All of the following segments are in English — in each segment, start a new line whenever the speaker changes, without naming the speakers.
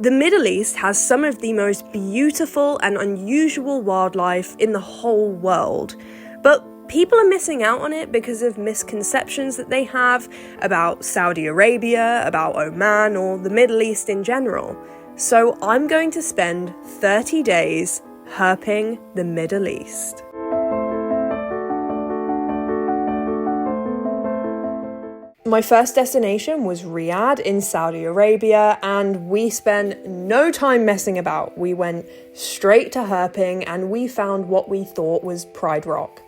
The Middle East has some of the most beautiful and unusual wildlife in the whole world, but people are missing out on it because of misconceptions that they have about Saudi Arabia, about Oman, or the Middle East in general. So I'm going to spend 30 days herping the Middle East. My first destination was Riyadh in Saudi Arabia, and we spent no time messing about. We went straight to herping and we found what we thought was Pride Rock.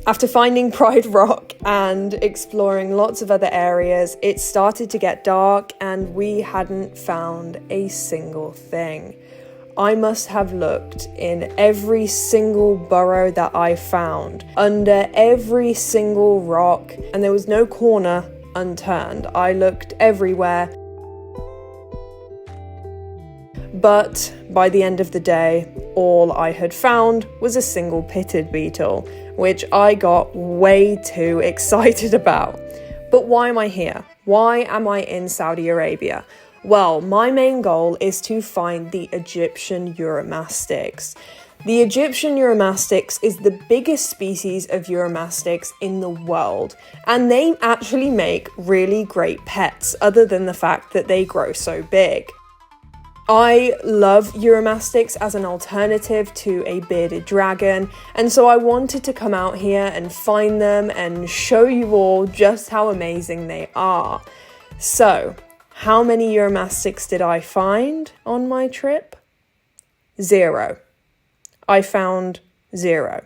After finding Pride Rock and exploring lots of other areas, it started to get dark and we hadn't found a single thing. I must have looked in every single burrow that I found, under every single rock, and there was no corner unturned. I looked everywhere. But by the end of the day, all I had found was a single pitted beetle, which I got way too excited about. But why am I here? Why am I in Saudi Arabia? Well, my main goal is to find the Egyptian Uromastyx. The Egyptian Uromastyx is the biggest species of Uromastyx in the world, and they actually make really great pets, other than the fact that they grow so big. I love Uromastyx as an alternative to a bearded dragon, and so I wanted to come out here and find them and show you all just how amazing they are. So, how many Uromastyx did I find on my trip? 0. I found 0.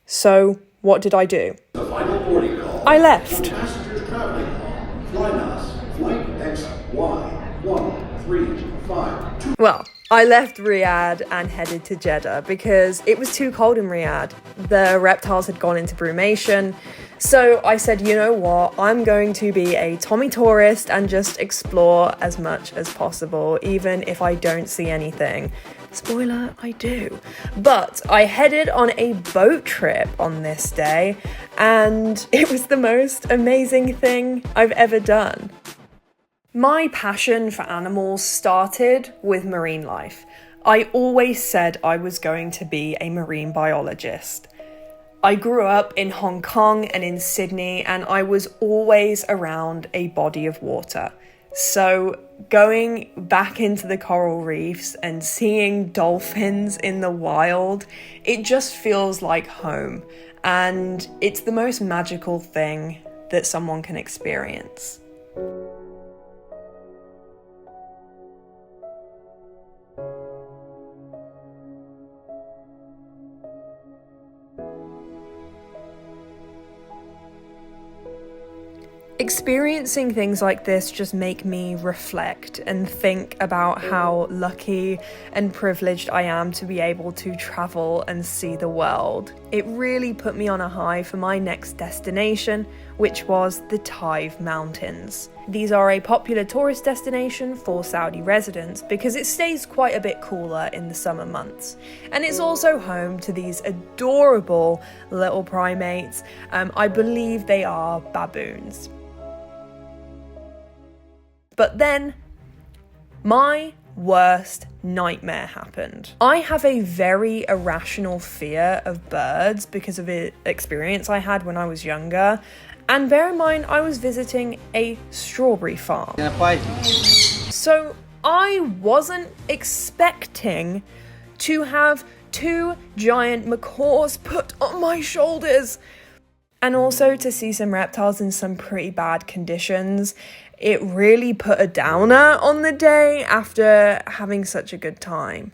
So, what did I do? I left. Well, I left Riyadh and headed to Jeddah because it was too cold in Riyadh. The reptiles had gone into brumation. So I said, you know what, I'm going to be a Tommy tourist and just explore as much as possible, even if I don't see anything. Spoiler, I do. But I headed on a boat trip on this day, and it was the most amazing thing I've ever done. My passion for animals started with marine life. I always said I was going to be a marine biologist. I grew up in Hong Kong and in Sydney, and I was always around a body of water. So going back into the coral reefs and seeing dolphins in the wild, it just feels like home. And it's the most magical thing that someone can experience. Experiencing things like this just make me reflect and think about how lucky and privileged I am to be able to travel and see the world. It really put me on a high for my next destination, which was the Taif Mountains. These are a popular tourist destination for Saudi residents because it stays quite a bit cooler in the summer months. And it's also home to these adorable little primates. I believe they are baboons. But then, my worst nightmare happened. I have a very irrational fear of birds because of an experience I had when I was younger. And bear in mind, I was visiting a strawberry farm. So I wasn't expecting to have 2 giant macaws put on my shoulders. And also to see some reptiles in some pretty bad conditions. It really put a downer on the day after having such a good time.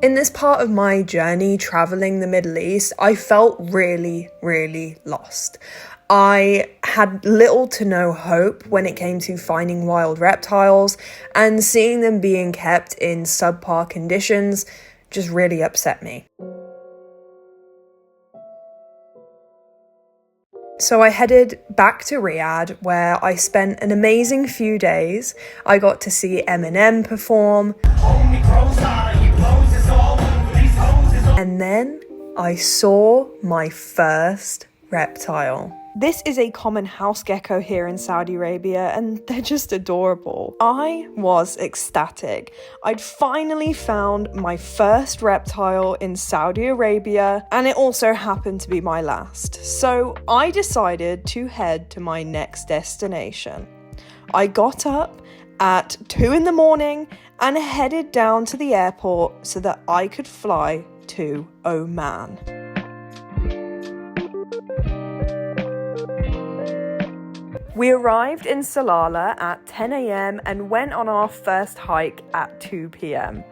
In this part of my journey traveling the Middle East, I felt really, really lost. I had little to no hope when it came to finding wild reptiles, and seeing them being kept in subpar conditions just really upset me. So I headed back to Riyadh, where I spent an amazing few days. I got to see Eminem perform. And then I saw my first reptile. This is a common house gecko here in Saudi Arabia, and they're just adorable. I was ecstatic. I'd finally found my first reptile in Saudi Arabia, and it also happened to be my last. So I decided to head to my next destination. I got up at 2 in the morning and headed down to the airport so that I could fly to Oman. We arrived in Salalah at 10 a.m. and went on our first hike at 2 p.m.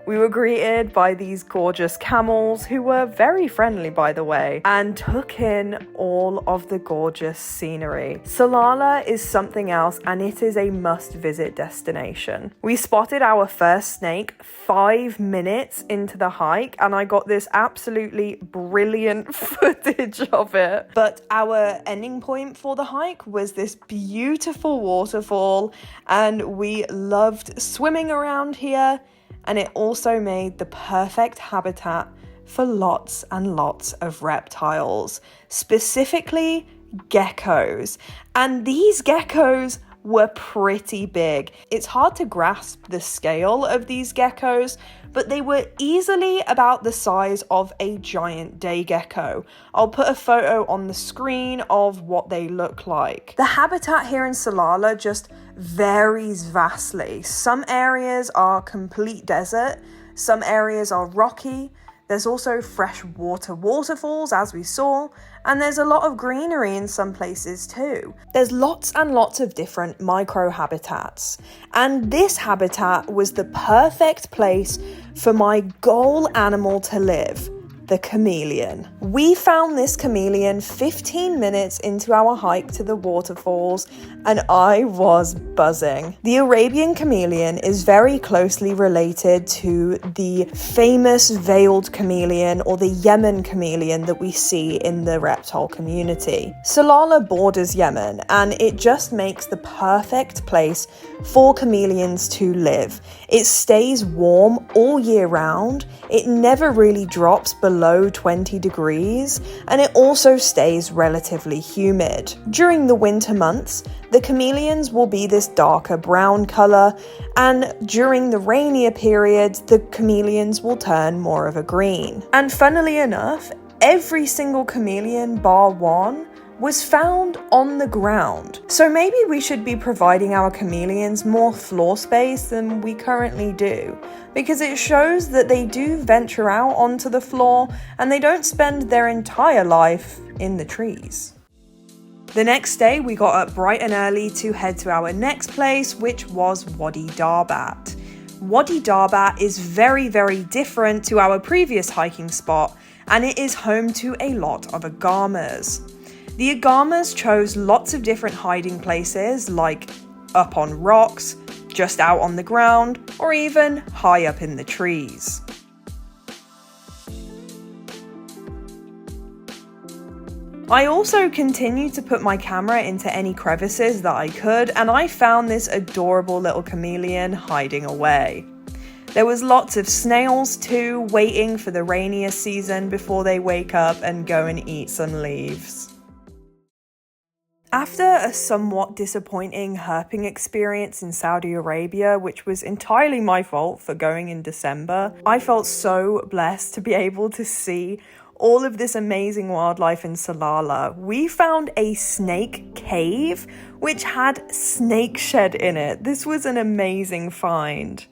We were greeted by these gorgeous camels, who were very friendly, by the way, and took in all of the gorgeous scenery. Salalah is something else, and it is a must-visit destination. We spotted our first snake 5 minutes into the hike, and I got this absolutely brilliant footage of it. But our ending point for the hike was this beautiful waterfall, and we loved swimming around here. And it also made the perfect habitat for lots and lots of reptiles, specifically geckos. And these geckos were pretty big. It's hard to grasp the scale of these geckos, but they were easily about the size of a giant day gecko. I'll put a photo on the screen of what they look like. The habitat here in Salalah just varies vastly. Some areas are complete desert, some areas are rocky. There's also freshwater waterfalls, as we saw, and there's a lot of greenery in some places too. There's lots and lots of different micro-habitats, and this habitat was the perfect place for my goal animal to live, the chameleon. We found this chameleon 15 minutes into our hike to the waterfalls, and I was buzzing. The Arabian chameleon is very closely related to the famous veiled chameleon, or the Yemen chameleon, that we see in the reptile community. Salalah borders Yemen, and it just makes the perfect place for chameleons to live. It stays warm all year round, it never really drops below 20 degrees, and it also stays relatively humid. During the winter months, the chameleons will be this darker brown color, and during the rainier periods, the chameleons will turn more of a green. And funnily enough, every single chameleon bar one was found on the ground. So maybe we should be providing our chameleons more floor space than we currently do, because it shows that they do venture out onto the floor and they don't spend their entire life in the trees. The next day, we got up bright and early to head to our next place, which was Wadi Darbat. Wadi Darbat is very, very different to our previous hiking spot, and it is home to a lot of agamas. The agamas chose lots of different hiding places, like up on rocks, just out on the ground, or even high up in the trees. I also continued to put my camera into any crevices that I could, and I found this adorable little chameleon hiding away. There was lots of snails too, waiting for the rainier season before they wake up and go and eat some leaves. After a somewhat disappointing herping experience in Saudi Arabia, which was entirely my fault for going in December, I felt so blessed to be able to see all of this amazing wildlife in Salalah. We found a snake cave which had snake shed in it. This was an amazing find.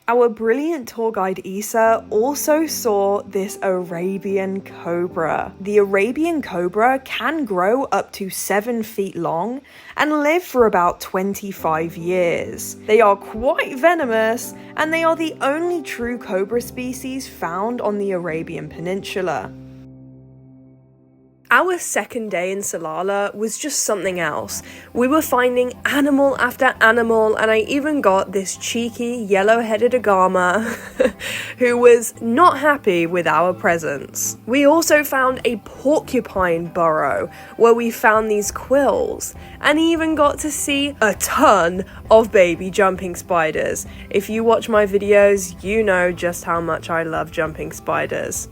Our brilliant tour guide Isa also saw this Arabian cobra. The Arabian cobra can grow up to 7 feet long and live for about 25 years. They are quite venomous, and they are the only true cobra species found on the Arabian Peninsula. Our second day in Salalah was just something else. We were finding animal after animal, and I even got this cheeky yellow-headed agama who was not happy with our presence. We also found a porcupine burrow where we found these quills, and even got to see a ton of baby jumping spiders. If you watch my videos, you know just how much I love jumping spiders.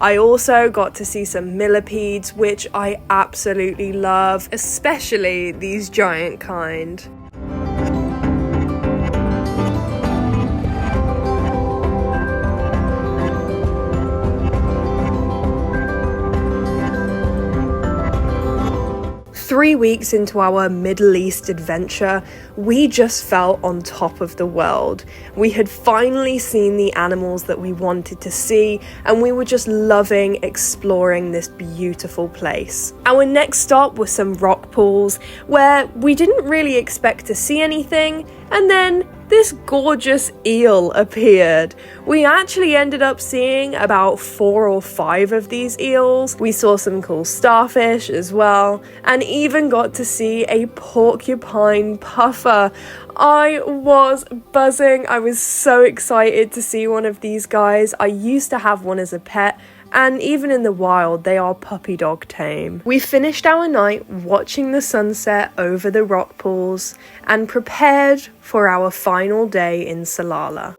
I also got to see some millipedes, which I absolutely love, especially these giant kind. Three weeks into our Middle East adventure, we just felt on top of the world. We had finally seen the animals that we wanted to see, and we were just loving exploring this beautiful place. Our next stop was some rock pools where we didn't really expect to see anything, and then this gorgeous eel appeared. We actually ended up seeing about 4 or 5 of these eels. We saw some cool starfish as well, and even got to see a porcupine puffer. I was buzzing. I was so excited to see one of these guys. I used to have one as a pet, and even in the wild, they are puppy dog tame. We finished our night watching the sunset over the rock pools and prepared for our final day in Salalah.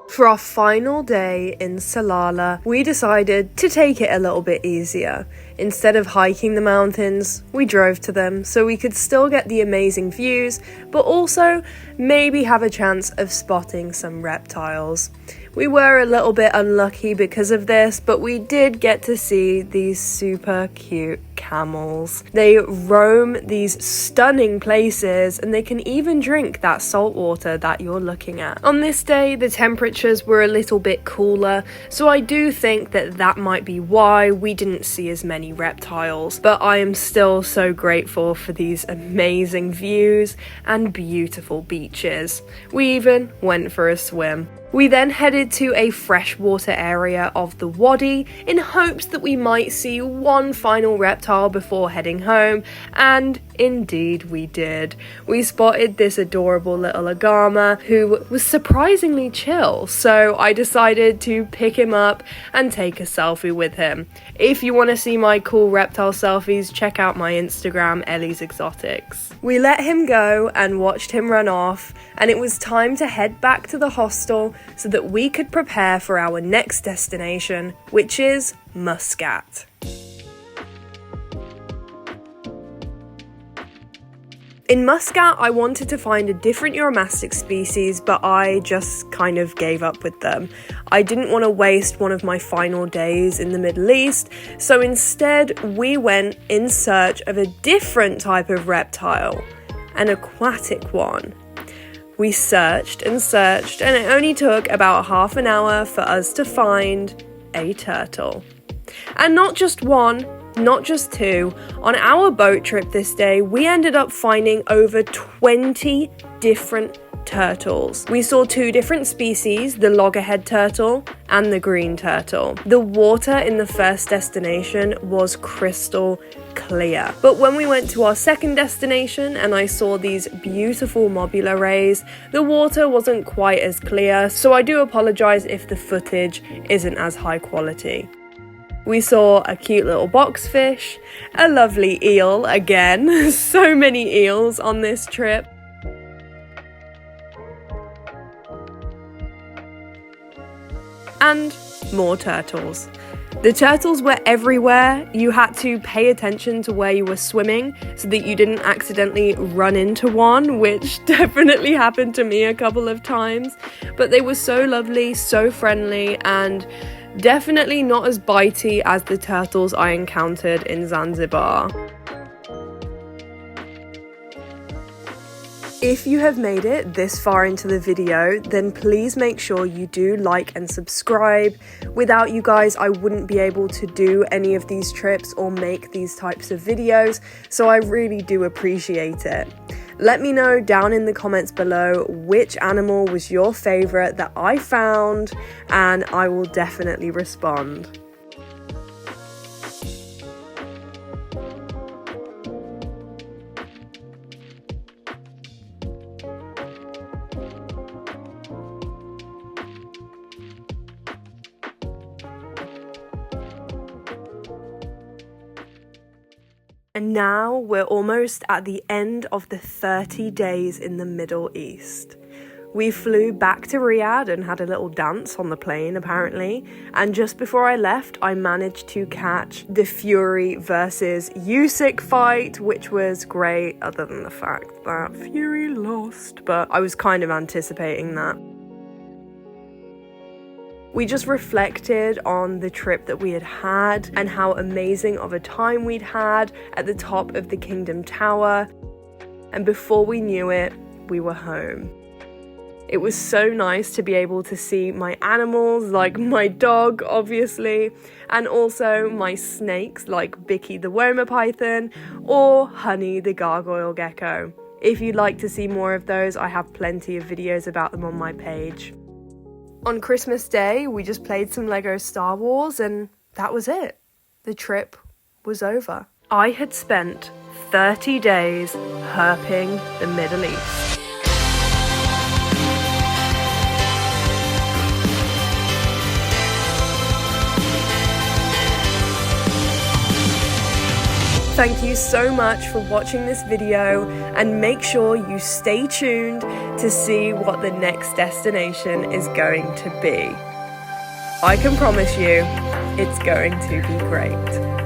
For our final day in Salalah, we decided to take it a little bit easier. Instead of hiking the mountains, we drove to them so we could still get the amazing views, but also maybe have a chance of spotting some reptiles. We were a little bit unlucky because of this, but we did get to see these super cute camels. They roam these stunning places, and they can even drink that salt water that you're looking at. On this day, the temperatures were a little bit cooler, so I do think that that might be why we didn't see as many reptiles, but I am still so grateful for these amazing views and beautiful beaches. We even went for a swim. We then headed to a freshwater area of the wadi in hopes that we might see one final reptile before heading home, and indeed we did. We spotted this adorable little agama who was surprisingly chill, so I decided to pick him up and take a selfie with him. If you want to see my cool reptile selfies, check out my Instagram, Ellie's Exotics. We let him go and watched him run off, and it was time to head back to the hostel so that we could prepare for our next destination, which is Muscat. In Muscat, I wanted to find a different Uromastic species, but I just kind of gave up with them. I didn't want to waste one of my final days in the Middle East, so instead we went in search of a different type of reptile, an aquatic one. We searched and searched, and it only took about half an hour for us to find a turtle. And not just one, not just two. On our boat trip this day, we ended up finding over 20 different turtles. We saw 2 different species, the loggerhead turtle and the green turtle. The water in the first destination was crystal clear. But when we went to our second destination and I saw these beautiful mobula rays, the water wasn't quite as clear, so I do apologize if the footage isn't as high quality. We saw a cute little boxfish, a lovely eel again, so many eels on this trip, and more turtles. The turtles were everywhere. You had to pay attention to where you were swimming so that you didn't accidentally run into one, which definitely happened to me a couple of times. But they were so lovely, so friendly, and definitely not as bitey as the turtles I encountered in Zanzibar. If you have made it this far into the video, then please make sure you do like and subscribe. Without you guys, I wouldn't be able to do any of these trips or make these types of videos, so I really do appreciate it. Let me know down in the comments below which animal was your favourite that I found, and I will definitely respond. And now we're almost at the end of the 30 days in the Middle East. We flew back to Riyadh and had a little dance on the plane, apparently. And just before I left, I managed to catch the Fury versus Usyk fight, which was great, other than the fact that Fury lost. But I was kind of anticipating that. We just reflected on the trip that we had had and how amazing of a time we'd had at the top of the Kingdom Tower. And before we knew it, we were home. It was so nice to be able to see my animals, like my dog, obviously, and also my snakes, like Bicky the Woma Python or Honey the Gargoyle Gecko. If you'd like to see more of those, I have plenty of videos about them on my page. On Christmas Day, we just played some Lego Star Wars and that was it. The trip was over. I had spent 30 days herping the Middle East. Thank you so much for watching this video, and make sure you stay tuned to see what the next destination is going to be. I can promise you, it's going to be great.